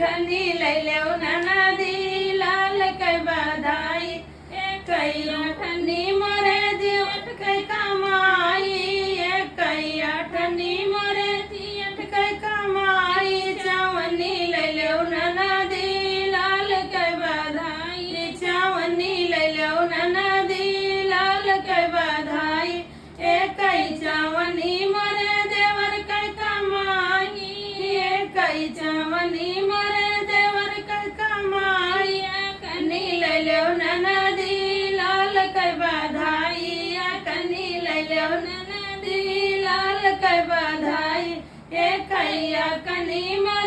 अठनी लई लेव ननदी लाल कई बधाई कई अठनी मोरे जीवट कई कमाई कई अठनी मोरे जीवट कई कमाई चावनी लई लेव ननदी लाल कई बधाई चावनी लई लेव ननदी लाल कई बधाई कई चावनी मोरे देवर कई कमाई कई चावनी मोरे देवर कई कमाई कनी लई लेव ननदी लाल कई बधाई कनी लई लेव ननदी लाल कई बधाई कई कनी मोरे